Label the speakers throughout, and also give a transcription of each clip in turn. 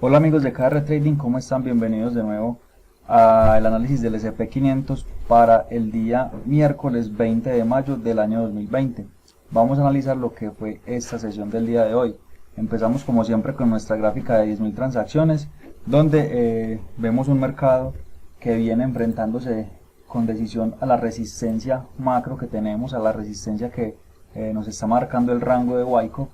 Speaker 1: Hola amigos de KR Trading, ¿cómo están? Bienvenidos de nuevo al análisis del S&P 500 para el día miércoles 20 de mayo del año 2020. Vamos a analizar lo que fue esta sesión del día de hoy. Empezamos como siempre con nuestra gráfica de 10.000 transacciones, donde vemos un mercado que viene enfrentándose con decisión a la resistencia macro que tenemos, a la resistencia que nos está marcando el rango de Wyckoff.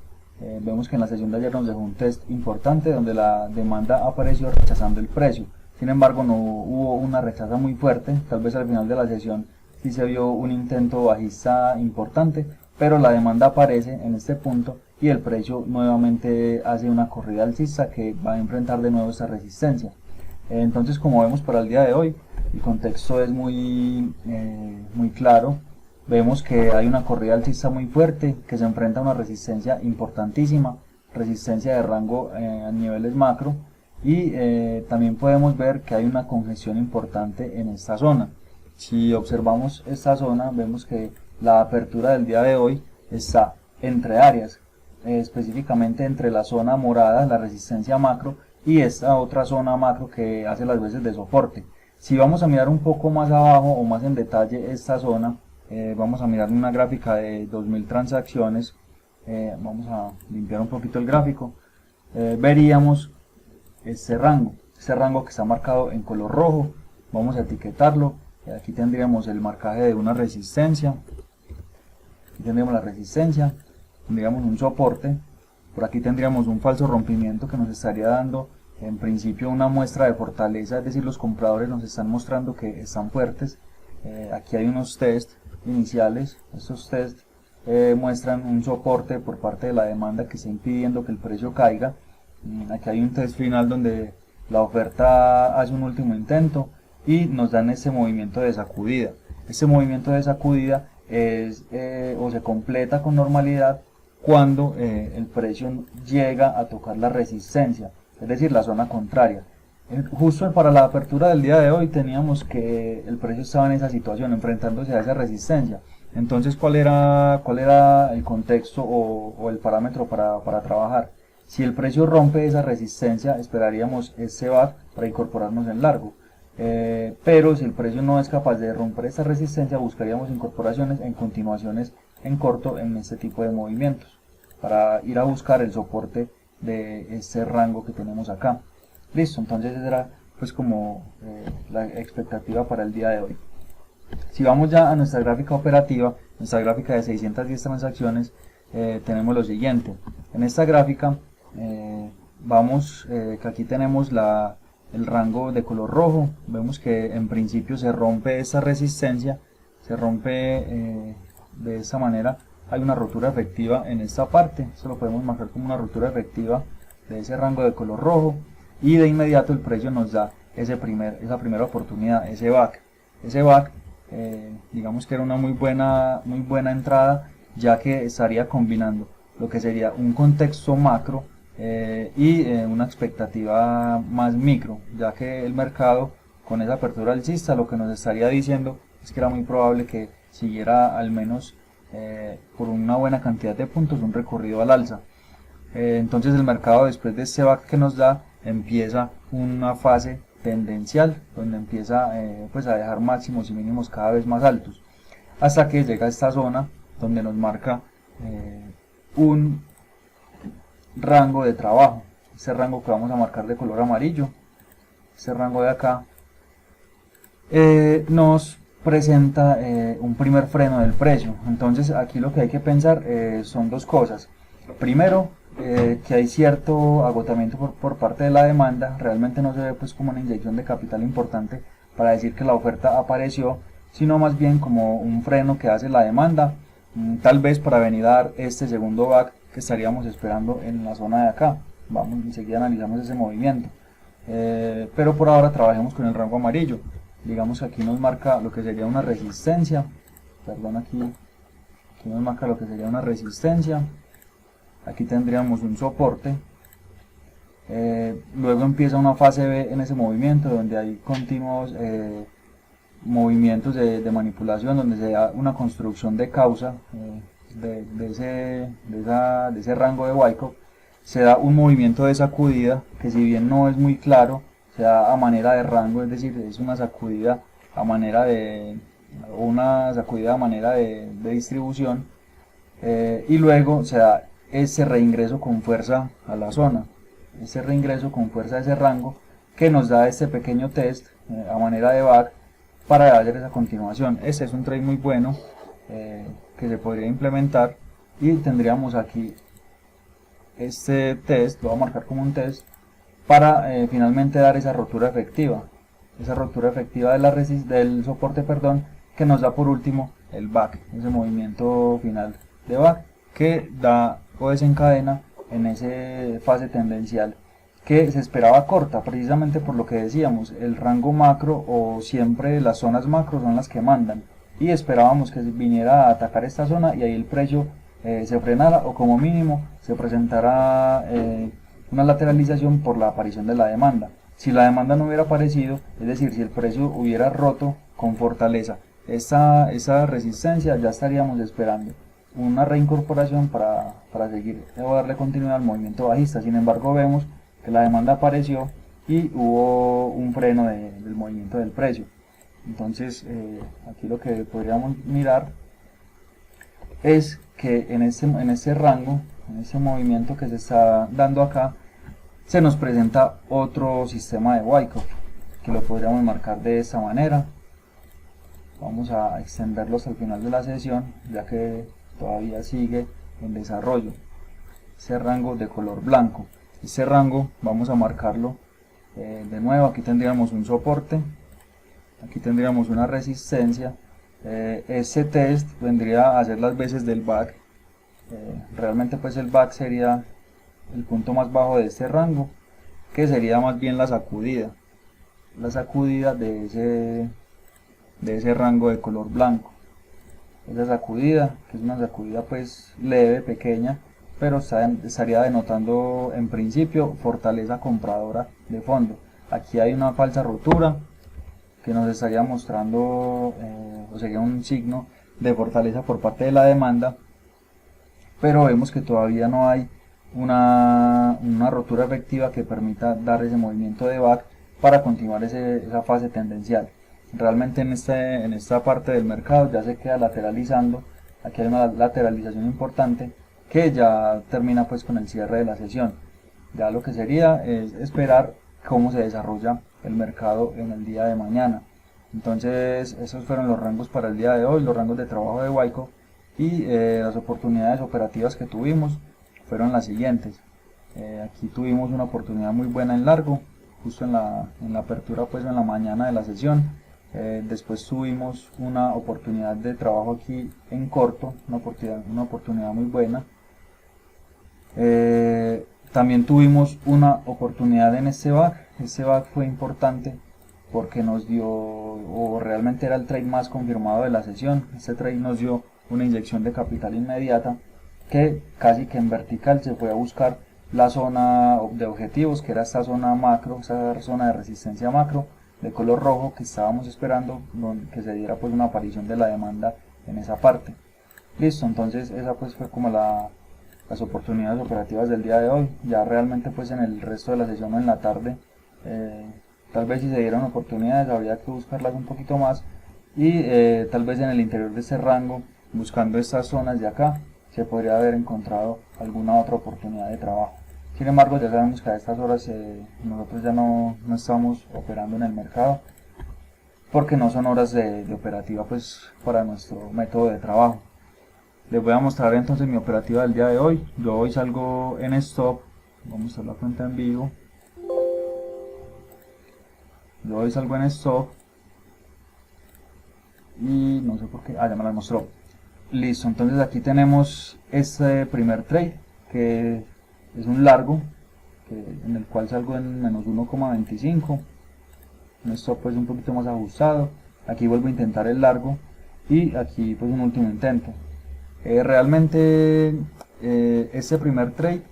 Speaker 1: Vemos que en la sesión de ayer nos dejó un test importante donde la demanda apareció rechazando el precio. Sin embargo, no hubo una rechaza muy fuerte. Tal vez al final de la sesión sí se vio un intento bajista importante, pero la demanda aparece en este punto y el precio nuevamente hace una corrida alcista que va a enfrentar de nuevo esta resistencia. Entonces, como vemos para el día de hoy, el contexto es muy claro. Vemos que hay una corrida alcista muy fuerte que se enfrenta a una resistencia importantísima, resistencia de rango a niveles macro, y también podemos ver que hay una congestión importante en esta zona. Si observamos esta zona, vemos que la apertura del día de hoy está entre áreas, específicamente entre la zona morada, la resistencia macro, y esta otra zona macro que hace las veces de soporte. Si vamos a mirar un poco más abajo o más en detalle esta zona, vamos a mirar una gráfica de 2000 transacciones. Vamos a limpiar un poquito el gráfico. Veríamos este rango que está marcado en color rojo. Vamos a etiquetarlo. Aquí tendríamos el marcaje de una resistencia. Aquí tendríamos la resistencia. Tendríamos un soporte. Por aquí tendríamos un falso rompimiento que nos estaría dando en principio una muestra de fortaleza, es decir, los compradores nos están mostrando que están fuertes. Aquí hay unos test iniciales. Estos test muestran un soporte por parte de la demanda que está impidiendo que el precio caiga. Aquí hay un test final donde la oferta hace un último intento y nos dan ese movimiento de sacudida. Este movimiento de sacudida o se completa con normalidad cuando el precio llega a tocar la resistencia, es decir, la zona contraria. Justo para la apertura del día de hoy teníamos que el precio estaba en esa situación, enfrentándose a esa resistencia. Entonces, ¿cuál era el contexto o el parámetro para trabajar? Si el precio rompe esa resistencia, esperaríamos ese back para incorporarnos en largo. Pero si el precio no es capaz de romper esa resistencia, buscaríamos incorporaciones en continuaciones en corto en este tipo de movimientos, para ir a buscar el soporte de este rango que tenemos acá. Listo, entonces esa era pues como la expectativa para el día de hoy. Si vamos ya a nuestra gráfica operativa, nuestra gráfica de 610 transacciones, tenemos lo siguiente. En esta gráfica vamos que aquí tenemos el rango de color rojo. Vemos que en principio se rompe esta resistencia, se rompe de esta manera. Hay una rotura efectiva en esta parte, eso lo podemos marcar como una rotura efectiva de ese rango de color rojo, y de inmediato el precio nos da esa primera oportunidad, ese back. Ese back digamos que era una muy buena entrada, ya que estaría combinando lo que sería un contexto macro y una expectativa más micro, ya que el mercado con esa apertura alcista lo que nos estaría diciendo es que era muy probable que siguiera al menos por una buena cantidad de puntos un recorrido al alza. Entonces el mercado, después de este back que nos da, empieza una fase tendencial donde empieza pues a dejar máximos y mínimos cada vez más altos, hasta que llega a esta zona donde nos marca un rango de trabajo. Este rango que vamos a marcar de color amarillo, este rango de acá, nos presenta un primer freno del precio. Entonces aquí lo que hay que pensar son dos cosas. Primero, que hay cierto agotamiento por parte de la demanda. Realmente no se ve pues como una inyección de capital importante para decir que la oferta apareció, sino más bien como un freno que hace la demanda, tal vez para venir a dar este segundo back que estaríamos esperando en la zona de acá. Vamos, enseguida analizamos ese movimiento, pero por ahora trabajemos con el rango amarillo. Digamos que aquí nos marca lo que sería una resistencia, perdón, aquí nos marca lo que sería una resistencia. Aquí tendríamos un soporte, luego empieza una fase B en ese movimiento donde hay continuos movimientos de manipulación, donde se da una construcción de causa de ese rango de Wyckoff. se da un movimiento de sacudida que, si bien no es muy claro, se da a manera de rango, es decir, es una sacudida a manera de distribución, y luego se da ese reingreso con fuerza a la zona, ese reingreso con fuerza a ese rango, que nos da este pequeño test a manera de back para hacer esa continuación. Este es un trade muy bueno que se podría implementar, y tendríamos aquí este test, lo voy a marcar como un test, para finalmente dar esa rotura efectiva de del soporte, perdón, que nos da por último el back, ese movimiento final de back que da o desencadena en esa fase tendencial que se esperaba corta, precisamente por lo que decíamos, el rango macro o siempre las zonas macro son las que mandan, y esperábamos que viniera a atacar esta zona y ahí el precio se frenara, o como mínimo se presentara una lateralización por la aparición de la demanda. Si la demanda no hubiera aparecido, es decir, si el precio hubiera roto con fortaleza esa resistencia, ya estaríamos esperando una reincorporación para seguir o darle continuidad al movimiento bajista. Sin embargo, vemos que la demanda apareció y hubo un freno del movimiento del precio. Entonces, aquí lo que podríamos mirar es que en ese rango, en ese movimiento que se está dando acá, se nos presenta otro sistema de Wyckoff, que lo podríamos marcar de esta manera. Vamos a extenderlo hasta el final de la sesión, ya que todavía sigue en desarrollo. Ese rango de color blanco, ese rango vamos a marcarlo de nuevo. Aquí tendríamos un soporte, aquí tendríamos una resistencia. Ese test vendría a hacer las veces del back. Realmente pues el back sería el punto más bajo de este rango, que sería más bien la sacudida de ese rango de color blanco. Esa sacudida, que es una sacudida pues leve, pequeña, pero estaría denotando en principio fortaleza compradora de fondo. Aquí hay una falsa rotura que nos estaría mostrando o sería un signo de fortaleza por parte de la demanda, pero vemos que todavía no hay una rotura efectiva que permita dar ese movimiento de back para continuar esa fase tendencial. Realmente en esta parte del mercado ya se queda lateralizando. Aquí hay una lateralización importante que ya termina pues con el cierre de la sesión. Ya lo que sería es esperar cómo se desarrolla el mercado en el día de mañana. Entonces esos fueron los rangos para el día de hoy, los rangos de trabajo de Wyckoff, y las oportunidades operativas que tuvimos fueron las siguientes. Aquí tuvimos una oportunidad muy buena en largo, justo en la apertura pues en la mañana de la sesión. Después tuvimos una oportunidad de trabajo aquí en corto, una oportunidad muy buena. También tuvimos una oportunidad en este back. Este back fue importante porque nos dio, o realmente era el trade más confirmado de la sesión. Este trade nos dio una inyección de capital inmediata, que casi que en vertical se fue a buscar la zona de objetivos, que era esta zona macro, esta zona de resistencia macro de color rojo, que estábamos esperando que se diera pues una aparición de la demanda en esa parte. Listo, entonces esa pues fue como las oportunidades operativas del día de hoy. Ya realmente pues en el resto de la sesión o en la tarde, tal vez si se dieron oportunidades habría que buscarlas un poquito más, y tal vez en el interior de este rango, buscando estas zonas de acá, se podría haber encontrado alguna otra oportunidad de trabajo. Sin embargo, ya sabemos que a estas horas nosotros ya no estamos operando en el mercado, porque no son horas de operativa pues para nuestro método de trabajo. Les voy a mostrar entonces mi operativa del día de hoy. Yo hoy salgo en stop, vamos a la cuenta en vivo. Yo hoy salgo en stop y no sé por qué, ya me la mostró. Listo, entonces aquí tenemos este primer trade, que es un largo, en el cual salgo en menos 1,25, un stop pues un poquito más ajustado. Aquí vuelvo a intentar el largo, y aquí pues un último intento. Realmente este primer trade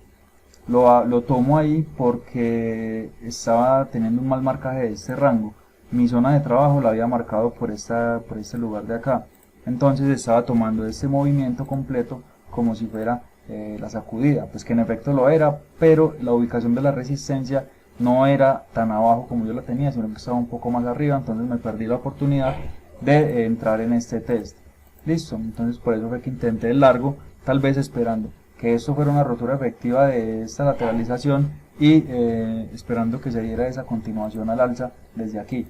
Speaker 1: lo tomo ahí porque estaba teniendo un mal marcaje de este rango. Mi zona de trabajo la había marcado por este lugar de acá. Entonces estaba tomando este movimiento completo como si fuera la sacudida, pues que en efecto lo era, pero la ubicación de la resistencia no era tan abajo como yo la tenía, sino que estaba un poco más arriba, entonces me perdí la oportunidad de entrar en este test. Listo, entonces por eso fue que intenté el largo, tal vez esperando que esto fuera una rotura efectiva de esta lateralización y esperando que se diera esa continuación al alza desde aquí.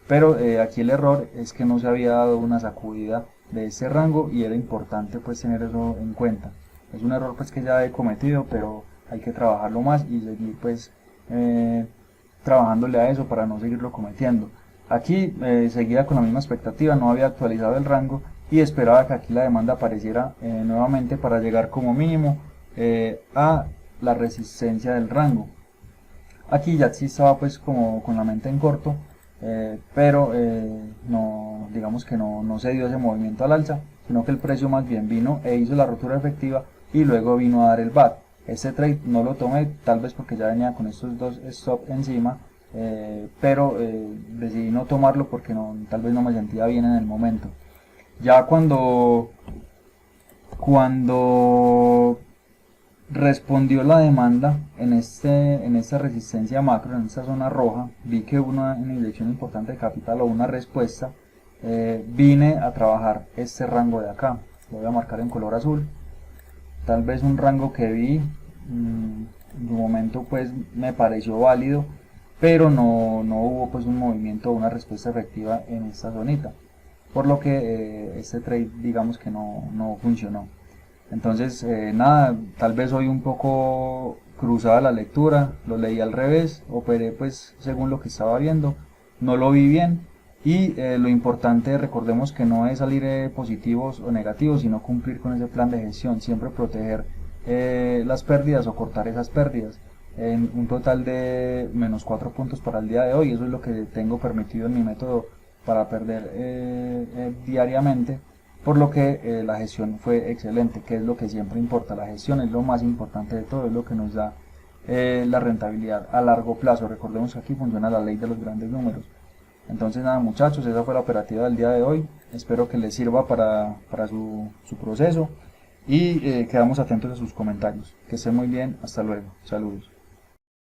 Speaker 1: Pero aquí el error es que no se había dado una sacudida de ese rango y era importante pues tener eso en cuenta. Es un error pues que ya he cometido, pero hay que trabajarlo más y seguir pues trabajándole a eso para no seguirlo cometiendo. Aquí seguía con la misma expectativa, no había actualizado el rango y esperaba que aquí la demanda apareciera nuevamente para llegar como mínimo a la resistencia del rango. Aquí ya sí estaba pues como con la mente en corto, pero no, digamos que no se dio ese movimiento al alza, sino que el precio más bien vino e hizo la rotura efectiva y luego vino a dar el bat. Este trade no lo tomé, tal vez porque ya venía con estos dos stop encima, pero decidí no tomarlo porque tal vez no me sentía bien en el momento. Ya cuando respondió la demanda en esta resistencia macro, en esta zona roja, vi que hubo una inyección importante de capital o una respuesta, vine a trabajar este rango de acá, lo voy a marcar en color azul, tal vez un rango que vi, en su momento pues me pareció válido, pero no hubo pues un movimiento o una respuesta efectiva en esta zonita, por lo que este trade digamos que no funcionó. Entonces nada, tal vez hoy un poco cruzada la lectura, lo leí al revés, operé pues según lo que estaba viendo, no lo vi bien y lo importante, recordemos que no es salir positivos o negativos, sino cumplir con ese plan de gestión, siempre proteger las pérdidas o cortar esas pérdidas. En un total de menos 4 puntos para el día de hoy, eso es lo que tengo permitido en mi método para perder diariamente, por lo que la gestión fue excelente, que es lo que siempre importa. La gestión es lo más importante de todo, es lo que nos da la rentabilidad a largo plazo. Recordemos que aquí funciona la ley de los grandes números. Entonces nada muchachos, esa fue la operativa del día de hoy, espero que les sirva para su proceso y quedamos atentos a sus comentarios. Que estén muy bien, hasta luego, saludos.